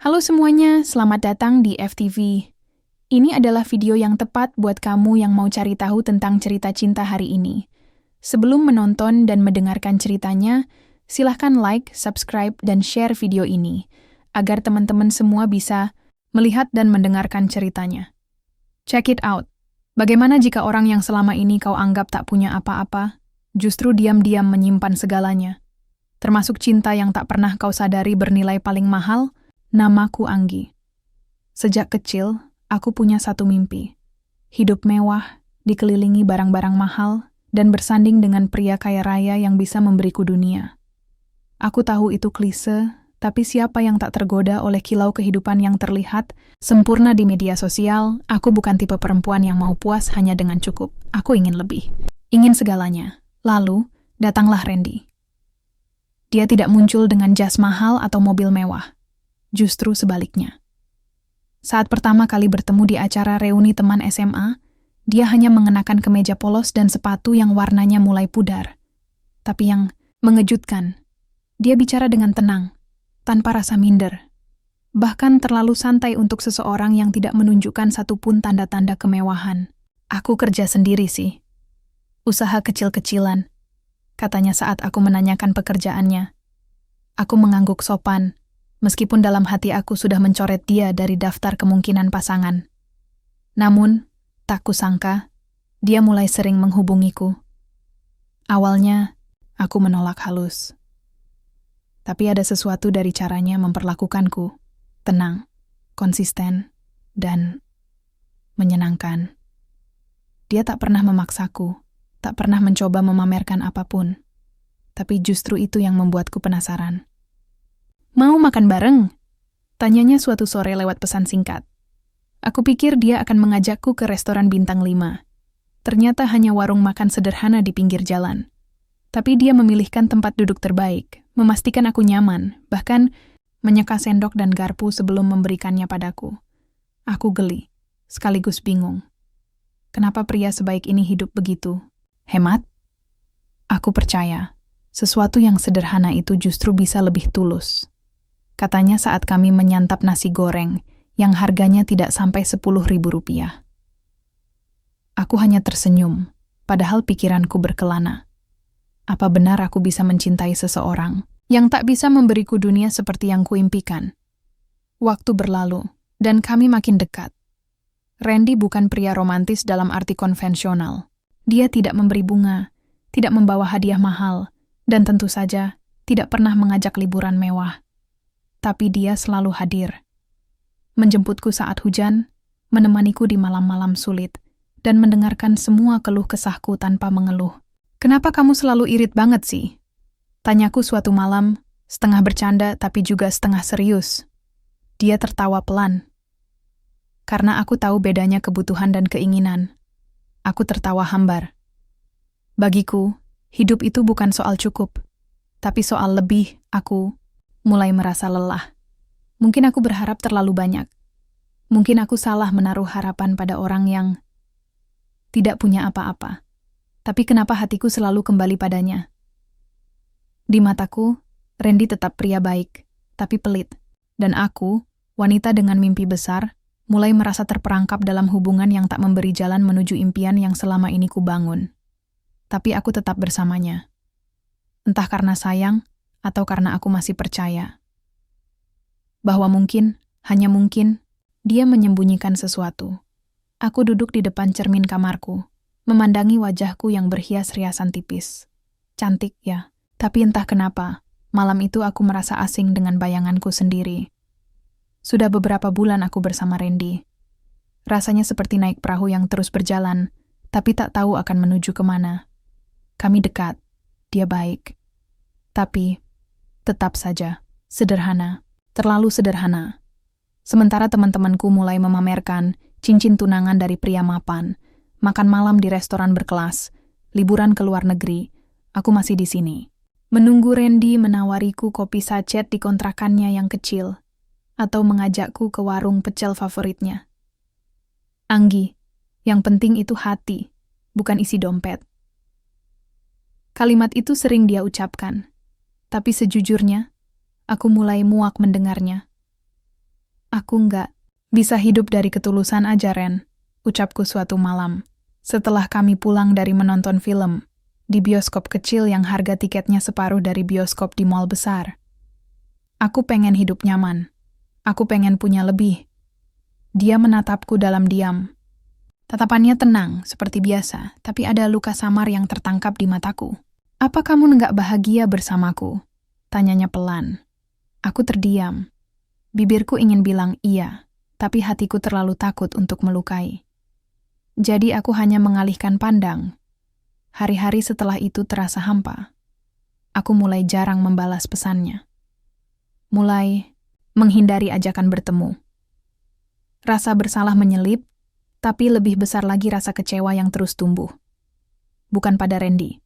Halo semuanya, selamat datang di FTV. Ini adalah video yang tepat buat kamu yang mau cari tahu tentang cerita cinta hari ini. Sebelum menonton dan mendengarkan ceritanya, silahkan like, subscribe, dan share video ini, agar teman-teman semua bisa melihat dan mendengarkan ceritanya. Check it out. Bagaimana jika orang yang selama ini kau anggap tak punya apa-apa, justru diam-diam menyimpan segalanya? Termasuk cinta yang tak pernah kau sadari bernilai paling mahal? Namaku Anggi. Sejak kecil, aku punya satu mimpi. Hidup mewah, dikelilingi barang-barang mahal, dan bersanding dengan pria kaya raya yang bisa memberiku dunia. Aku tahu itu klise, tapi siapa yang tak tergoda oleh kilau kehidupan yang terlihat sempurna di media sosial? Aku bukan tipe perempuan yang mau puas hanya dengan cukup. Aku ingin lebih. Ingin segalanya. Lalu, datanglah Randy. Dia tidak muncul dengan jas mahal atau mobil mewah. Justru sebaliknya. Saat pertama kali bertemu di acara reuni teman SMA, dia hanya mengenakan kemeja polos dan sepatu yang warnanya mulai pudar. Tapi yang mengejutkan, dia bicara dengan tenang, tanpa rasa minder. Bahkan terlalu santai untuk seseorang yang tidak menunjukkan satupun tanda-tanda kemewahan. Aku kerja sendiri sih. Usaha kecil-kecilan, katanya saat aku menanyakan pekerjaannya. Aku mengangguk sopan, meskipun dalam hati aku sudah mencoret dia dari daftar kemungkinan pasangan. Namun, tak kusangka, dia mulai sering menghubungiku. Awalnya, aku menolak halus. Tapi ada sesuatu dari caranya memperlakukanku, tenang, konsisten, dan menyenangkan. Dia tak pernah memaksaku, tak pernah mencoba memamerkan apapun. Tapi justru itu yang membuatku penasaran. Mau makan bareng? Tanyanya suatu sore lewat pesan singkat. Aku pikir dia akan mengajakku ke restoran bintang 5. Ternyata hanya warung makan sederhana di pinggir jalan. Tapi dia memilihkan tempat duduk terbaik, memastikan aku nyaman, bahkan menyeka sendok dan garpu sebelum memberikannya padaku. Aku geli, sekaligus bingung. Kenapa pria sebaik ini hidup begitu? Hemat? Aku percaya, sesuatu yang sederhana itu justru bisa lebih tulus. Katanya saat kami menyantap nasi goreng yang harganya tidak sampai Rp10.000. Aku hanya tersenyum, padahal pikiranku berkelana. Apa benar aku bisa mencintai seseorang yang tak bisa memberiku dunia seperti yang kuimpikan? Waktu berlalu, dan kami makin dekat. Randy bukan pria romantis dalam arti konvensional. Dia tidak memberi bunga, tidak membawa hadiah mahal, dan tentu saja tidak pernah mengajak liburan mewah. Tapi dia selalu hadir. Menjemputku saat hujan, menemaniku di malam-malam sulit, dan mendengarkan semua keluh kesahku tanpa mengeluh. Kenapa kamu selalu irit banget sih? Tanyaku suatu malam, setengah bercanda tapi juga setengah serius. Dia tertawa pelan. Karena aku tahu bedanya kebutuhan dan keinginan. Aku tertawa hambar. Bagiku, hidup itu bukan soal cukup, tapi soal lebih. Aku mulai merasa lelah. Mungkin aku berharap terlalu banyak. Mungkin aku salah menaruh harapan pada orang yang tidak punya apa-apa. Tapi kenapa hatiku selalu kembali padanya? Di mataku, Randy tetap pria baik, tapi pelit. Dan aku, wanita dengan mimpi besar, mulai merasa terperangkap dalam hubungan yang tak memberi jalan menuju impian yang selama ini kubangun. Tapi aku tetap bersamanya. Entah karena sayang, atau karena aku masih percaya bahwa mungkin, hanya mungkin, dia menyembunyikan sesuatu. Aku duduk di depan cermin kamarku, memandangi wajahku yang berhias riasan tipis. Cantik ya, tapi entah kenapa, malam itu aku merasa asing dengan bayanganku sendiri. Sudah beberapa bulan aku bersama Randy. Rasanya seperti naik perahu yang terus berjalan, tapi tak tahu akan menuju kemana. Kami dekat, dia baik. Tapi tetap saja, sederhana, terlalu sederhana. Sementara teman-temanku mulai memamerkan cincin tunangan dari pria mapan, makan malam di restoran berkelas, liburan ke luar negeri, aku masih di sini. Menunggu Randy menawariku kopi sachet di kontrakannya yang kecil, atau mengajakku ke warung pecel favoritnya. Anggi, yang penting itu hati, bukan isi dompet. Kalimat itu sering dia ucapkan. Tapi sejujurnya, aku mulai muak mendengarnya. Aku nggak bisa hidup dari ketulusan aja, Ren, ucapku suatu malam. Setelah kami pulang dari menonton film di bioskop kecil yang harga tiketnya separuh dari bioskop di mall besar. Aku pengen hidup nyaman. Aku pengen punya lebih. Dia menatapku dalam diam. Tatapannya tenang, seperti biasa, tapi ada luka samar yang tertangkap di mataku. Apa kamu nggak bahagia bersamaku? Tanyanya pelan. Aku terdiam. Bibirku ingin bilang iya, tapi hatiku terlalu takut untuk melukai. Jadi aku hanya mengalihkan pandang. Hari-hari setelah itu terasa hampa. Aku mulai jarang membalas pesannya. Mulai menghindari ajakan bertemu. Rasa bersalah menyelip, tapi lebih besar lagi rasa kecewa yang terus tumbuh. Bukan pada Randy,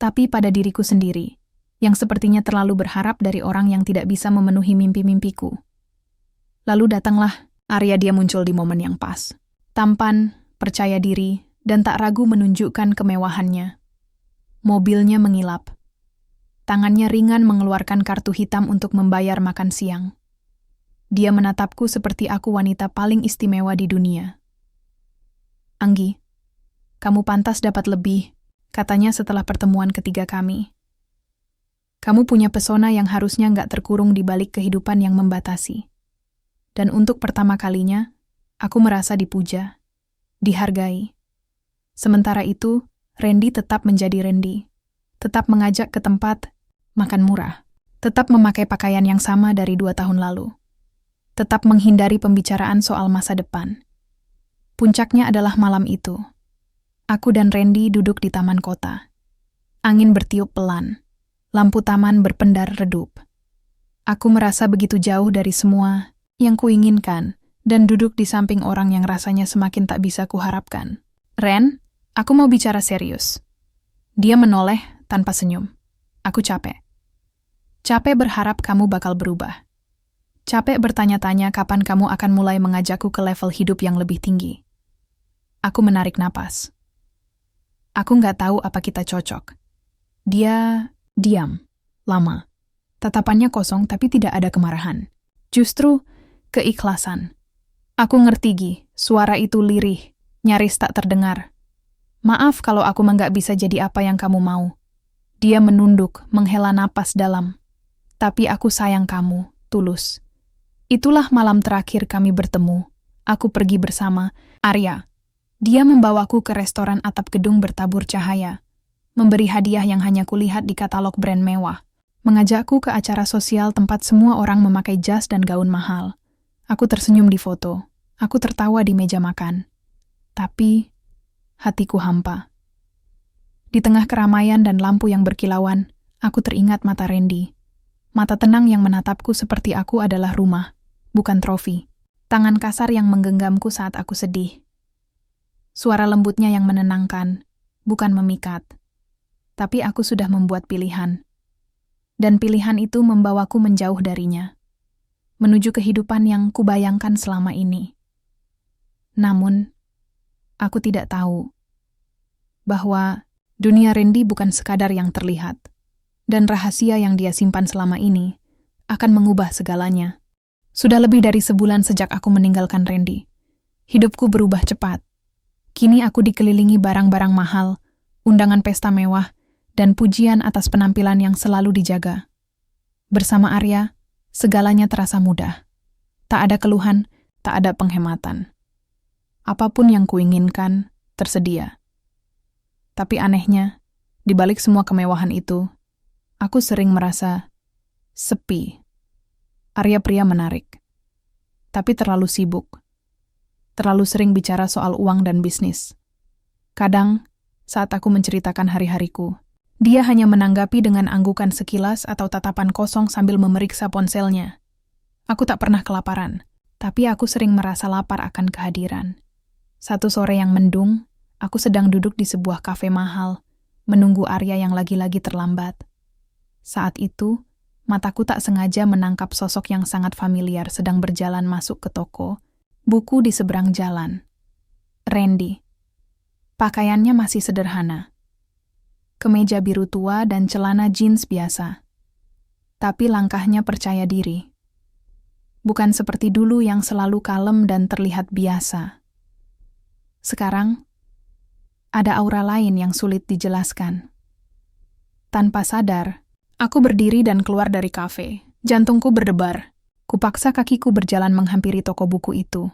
tapi pada diriku sendiri, yang sepertinya terlalu berharap dari orang yang tidak bisa memenuhi mimpi-mimpiku. Lalu datanglah Arya. Dia muncul di momen yang pas. Tampan, percaya diri, dan tak ragu menunjukkan kemewahannya. Mobilnya mengilap. Tangannya ringan mengeluarkan kartu hitam untuk membayar makan siang. Dia menatapku seperti aku wanita paling istimewa di dunia. Anggi, kamu pantas dapat lebih, katanya setelah pertemuan ketiga kami. Kamu punya pesona yang harusnya nggak terkurung di balik kehidupan yang membatasi. Dan untuk pertama kalinya, aku merasa dipuja, dihargai. Sementara itu, Randy tetap menjadi Randy. Tetap mengajak ke tempat makan murah. Tetap memakai pakaian yang sama dari 2 tahun lalu. Tetap menghindari pembicaraan soal masa depan. Puncaknya adalah malam itu. Aku dan Randy duduk di taman kota. Angin bertiup pelan. Lampu taman berpendar redup. Aku merasa begitu jauh dari semua yang kuinginkan dan duduk di samping orang yang rasanya semakin tak bisa kuharapkan. Ren, aku mau bicara serius. Dia menoleh tanpa senyum. Aku capek. Capek berharap kamu bakal berubah. Capek bertanya-tanya kapan kamu akan mulai mengajakku ke level hidup yang lebih tinggi. Aku menarik napas. Aku nggak tahu apa kita cocok. Dia diam, lama. Tatapannya kosong tapi tidak ada kemarahan. Justru keikhlasan. Aku ngerti, Gi, suara itu lirih, nyaris tak terdengar. Maaf kalau aku nggak bisa jadi apa yang kamu mau. Dia menunduk, menghela napas dalam. Tapi aku sayang kamu, tulus. Itulah malam terakhir kami bertemu. Aku pergi bersama Arya. Dia membawaku ke restoran atap gedung bertabur cahaya. Memberi hadiah yang hanya kulihat di katalog brand mewah. Mengajakku ke acara sosial tempat semua orang memakai jas dan gaun mahal. Aku tersenyum di foto. Aku tertawa di meja makan. Tapi hatiku hampa. Di tengah keramaian dan lampu yang berkilauan, aku teringat mata Randy. Mata tenang yang menatapku seperti aku adalah rumah, bukan trofi. Tangan kasar yang menggenggamku saat aku sedih. Suara lembutnya yang menenangkan, bukan memikat. Tapi aku sudah membuat pilihan. Dan pilihan itu membawaku menjauh darinya. Menuju kehidupan yang kubayangkan selama ini. Namun, aku tidak tahu bahwa dunia Randy bukan sekadar yang terlihat. Dan rahasia yang dia simpan selama ini akan mengubah segalanya. Sudah lebih dari sebulan sejak aku meninggalkan Randy. Hidupku berubah cepat. Kini aku dikelilingi barang-barang mahal, undangan pesta mewah, dan pujian atas penampilan yang selalu dijaga. Bersama Arya, segalanya terasa mudah. Tak ada keluhan, tak ada penghematan. Apapun yang kuinginkan, tersedia. Tapi anehnya, di balik semua kemewahan itu, aku sering merasa sepi. Arya pria menarik, tapi terlalu sibuk. Terlalu sering bicara soal uang dan bisnis. Kadang, saat aku menceritakan hari-hariku, dia hanya menanggapi dengan anggukan sekilas atau tatapan kosong sambil memeriksa ponselnya. Aku tak pernah kelaparan, tapi aku sering merasa lapar akan kehadiran. Satu sore yang mendung, aku sedang duduk di sebuah kafe mahal, menunggu Arya yang lagi-lagi terlambat. Saat itu, mataku tak sengaja menangkap sosok yang sangat familiar sedang berjalan masuk ke toko, buku di seberang jalan. Randy. Pakaiannya masih sederhana. Kemeja biru tua dan celana jeans biasa. Tapi langkahnya percaya diri. Bukan seperti dulu yang selalu kalem dan terlihat biasa. Sekarang, ada aura lain yang sulit dijelaskan. Tanpa sadar, aku berdiri dan keluar dari kafe. Jantungku berdebar. Kupaksa kakiku berjalan menghampiri toko buku itu.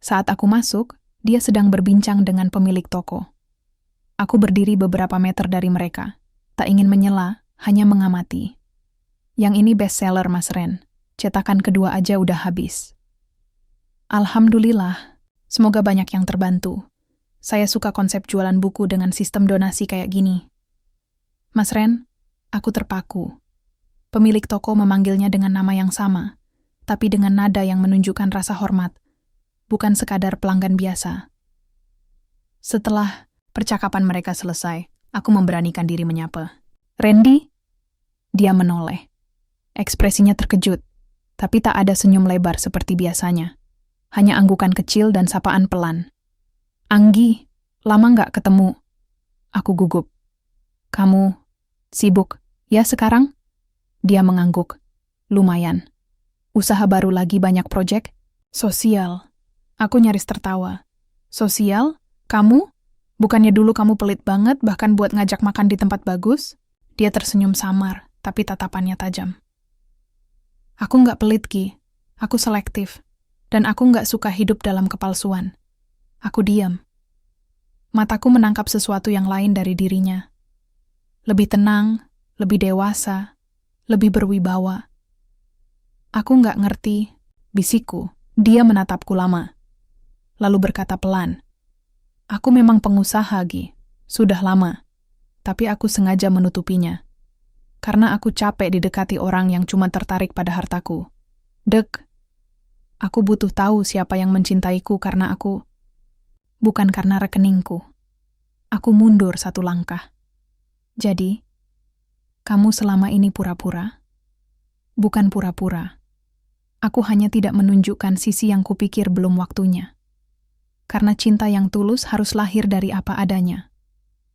Saat aku masuk, dia sedang berbincang dengan pemilik toko. Aku berdiri beberapa meter dari mereka. Tak ingin menyela, hanya mengamati. Yang ini bestseller, Mas Ren. Cetakan kedua aja udah habis. Alhamdulillah, semoga banyak yang terbantu. Saya suka konsep jualan buku dengan sistem donasi kayak gini. Mas Ren, aku terpaku. Pemilik toko memanggilnya dengan nama yang sama, tapi dengan nada yang menunjukkan rasa hormat, bukan sekadar pelanggan biasa. Setelah percakapan mereka selesai, aku memberanikan diri menyapa. Randy? Dia menoleh. Ekspresinya terkejut, tapi tak ada senyum lebar seperti biasanya. Hanya anggukan kecil dan sapaan pelan. Anggi, lama nggak ketemu. Aku gugup. Kamu sibuk, ya sekarang? Dia mengangguk. Lumayan. Usaha baru lagi banyak proyek? Sosial. Aku nyaris tertawa. Sosial? Kamu? Bukannya dulu kamu pelit banget bahkan buat ngajak makan di tempat bagus? Dia tersenyum samar, tapi tatapannya tajam. Aku nggak pelit, Ki. Aku selektif. Dan aku nggak suka hidup dalam kepalsuan. Aku diam. Mataku menangkap sesuatu yang lain dari dirinya. Lebih tenang, lebih dewasa, lebih berwibawa. Aku nggak ngerti, bisikku. Dia menatapku lama. Lalu berkata pelan. Aku memang pengusaha, Gi. Sudah lama. Tapi aku sengaja menutupinya. Karena aku capek didekati orang yang cuma tertarik pada hartaku. Dek, aku butuh tahu siapa yang mencintaiku karena aku, bukan karena rekeningku. Aku mundur satu langkah. Jadi, kamu selama ini pura-pura? Bukan pura-pura. Aku hanya tidak menunjukkan sisi yang kupikir belum waktunya. Karena cinta yang tulus harus lahir dari apa adanya.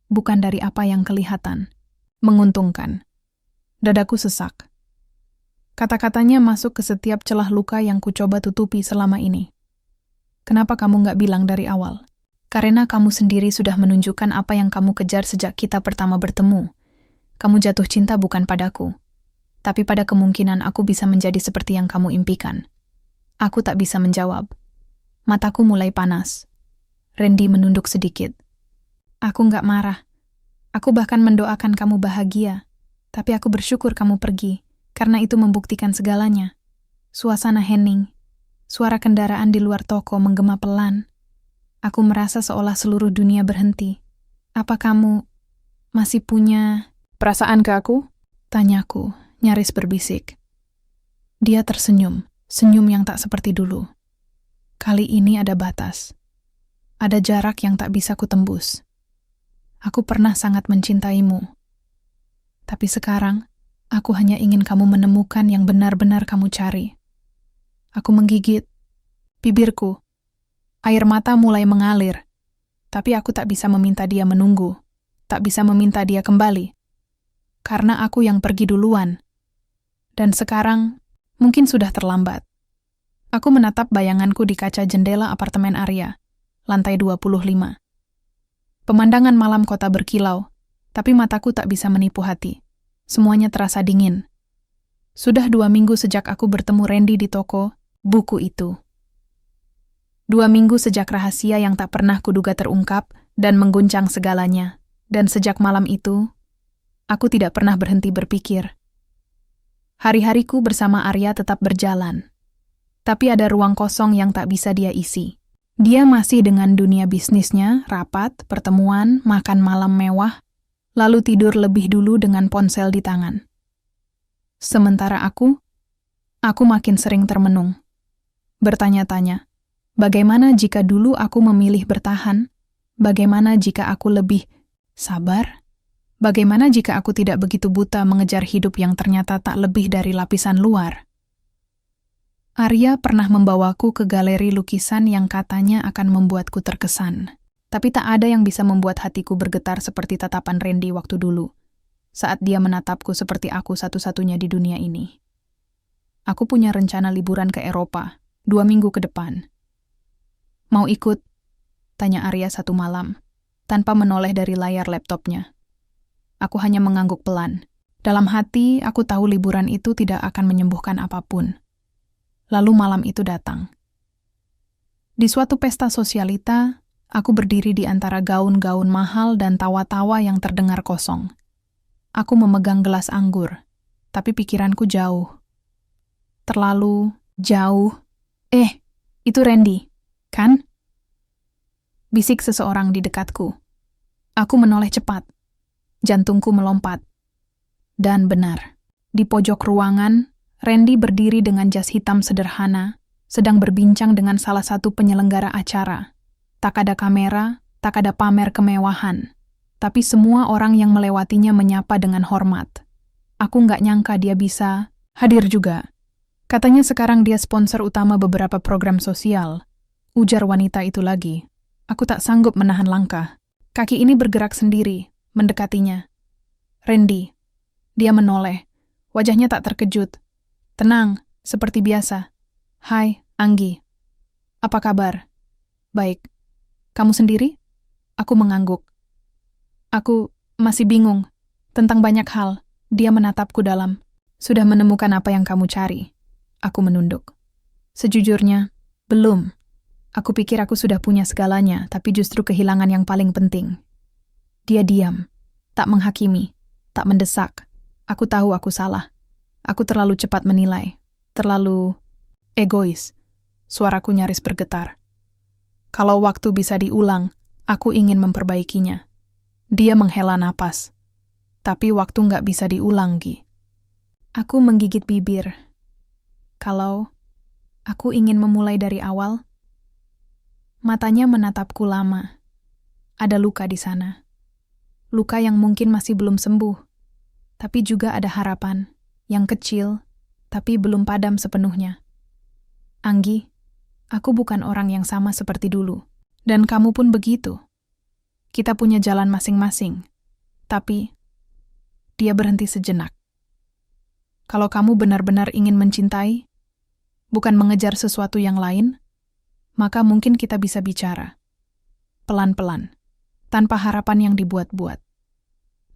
Bukan dari apa yang kelihatan. Menguntungkan. Dadaku sesak. Kata-katanya masuk ke setiap celah luka yang kucoba tutupi selama ini. Kenapa kamu nggak bilang dari awal? Karena kamu sendiri sudah menunjukkan apa yang kamu kejar sejak kita pertama bertemu. Kamu jatuh cinta bukan padaku, tapi pada kemungkinan aku bisa menjadi seperti yang kamu impikan. Aku tak bisa menjawab. Mataku mulai panas. Randy menunduk sedikit. Aku nggak marah. Aku bahkan mendoakan kamu bahagia. Tapi aku bersyukur kamu pergi, karena itu membuktikan segalanya. Suasana hening, suara kendaraan di luar toko menggema pelan. Aku merasa seolah seluruh dunia berhenti. Apa kamu masih punya perasaan ke aku? Tanyaku, nyaris berbisik. Dia tersenyum, senyum yang tak seperti dulu. Kali ini ada batas. Ada jarak yang tak bisa kutembus. Aku pernah sangat mencintaimu. Tapi sekarang, aku hanya ingin kamu menemukan yang benar-benar kamu cari. Aku menggigit bibirku. Air mata mulai mengalir. Tapi aku tak bisa meminta dia menunggu. Tak bisa meminta dia kembali. Karena aku yang pergi duluan. Dan sekarang, mungkin sudah terlambat. Aku menatap bayanganku di kaca jendela apartemen Arya, lantai 25. Pemandangan malam kota berkilau, tapi mataku tak bisa menipu hati. Semuanya terasa dingin. Sudah 2 minggu sejak aku bertemu Randy di toko buku itu. 2 minggu sejak rahasia yang tak pernah kuduga terungkap dan mengguncang segalanya. Dan sejak malam itu, aku tidak pernah berhenti berpikir. Hari-hariku bersama Arya tetap berjalan. Tapi ada ruang kosong yang tak bisa dia isi. Dia masih dengan dunia bisnisnya, rapat, pertemuan, makan malam mewah, lalu tidur lebih dulu dengan ponsel di tangan. Sementara aku makin sering termenung. Bertanya-tanya, bagaimana jika dulu aku memilih bertahan? Bagaimana jika aku lebih sabar? Bagaimana jika aku tidak begitu buta mengejar hidup yang ternyata tak lebih dari lapisan luar? Arya pernah membawaku ke galeri lukisan yang katanya akan membuatku terkesan. Tapi tak ada yang bisa membuat hatiku bergetar seperti tatapan Randy waktu dulu, saat dia menatapku seperti aku satu-satunya di dunia ini. Aku punya rencana liburan ke Eropa, 2 minggu ke depan. Mau ikut? Tanya Arya satu malam, tanpa menoleh dari layar laptopnya. Aku hanya mengangguk pelan. Dalam hati, aku tahu liburan itu tidak akan menyembuhkan apapun. Lalu malam itu datang. Di suatu pesta sosialita, aku berdiri di antara gaun-gaun mahal dan tawa-tawa yang terdengar kosong. Aku memegang gelas anggur, tapi pikiranku jauh. Terlalu jauh. Itu Randy, kan? Bisik seseorang di dekatku. Aku menoleh cepat. Jantungku melompat. Dan benar, di pojok ruangan, Randy berdiri dengan jas hitam sederhana, sedang berbincang dengan salah satu penyelenggara acara. Tak ada kamera, tak ada pamer kemewahan. Tapi semua orang yang melewatinya menyapa dengan hormat. Aku nggak nyangka dia bisa hadir juga. Katanya sekarang dia sponsor utama beberapa program sosial. Ujar wanita itu lagi. Aku tak sanggup menahan langkah. Kaki ini bergerak sendiri, mendekatinya. Randy. Dia menoleh. Wajahnya tak terkejut. Tenang, seperti biasa. Hai, Anggi. Apa kabar? Baik. Kamu sendiri? Aku mengangguk. Aku masih bingung. Tentang banyak hal. Dia menatapku dalam. Sudah menemukan apa yang kamu cari? Aku menunduk. Sejujurnya, belum. Aku pikir aku sudah punya segalanya, tapi justru kehilangan yang paling penting. Dia diam. Tak menghakimi. Tak mendesak. Aku tahu aku salah. Aku terlalu cepat menilai. Terlalu egois. Suaraku nyaris bergetar. Kalau waktu bisa diulang, aku ingin memperbaikinya. Dia menghela napas. Tapi waktu nggak bisa diulang, Gi. Aku menggigit bibir. Kalau aku ingin memulai dari awal, matanya menatapku lama. Ada luka di sana. Luka yang mungkin masih belum sembuh. Tapi juga ada harapan, yang kecil, tapi belum padam sepenuhnya. Anggi, aku bukan orang yang sama seperti dulu. Dan kamu pun begitu. Kita punya jalan masing-masing. Tapi, dia berhenti sejenak. Kalau kamu benar-benar ingin mencintai, bukan mengejar sesuatu yang lain, maka mungkin kita bisa bicara. Pelan-pelan, tanpa harapan yang dibuat-buat.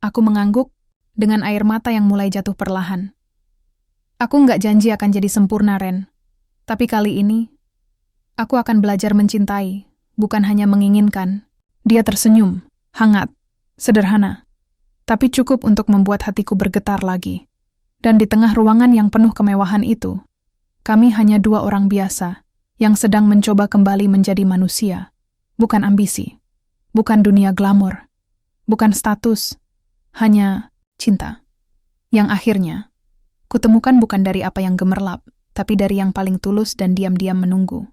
Aku mengangguk dengan air mata yang mulai jatuh perlahan. Aku nggak janji akan jadi sempurna, Ren. Tapi kali ini, aku akan belajar mencintai, bukan hanya menginginkan. Dia tersenyum, hangat, sederhana. Tapi cukup untuk membuat hatiku bergetar lagi. Dan di tengah ruangan yang penuh kemewahan itu, kami hanya dua orang biasa yang sedang mencoba kembali menjadi manusia. Bukan ambisi, bukan dunia glamor, bukan status, hanya cinta. Yang akhirnya, kutemukan bukan dari apa yang gemerlap, tapi dari yang paling tulus dan diam-diam menunggu.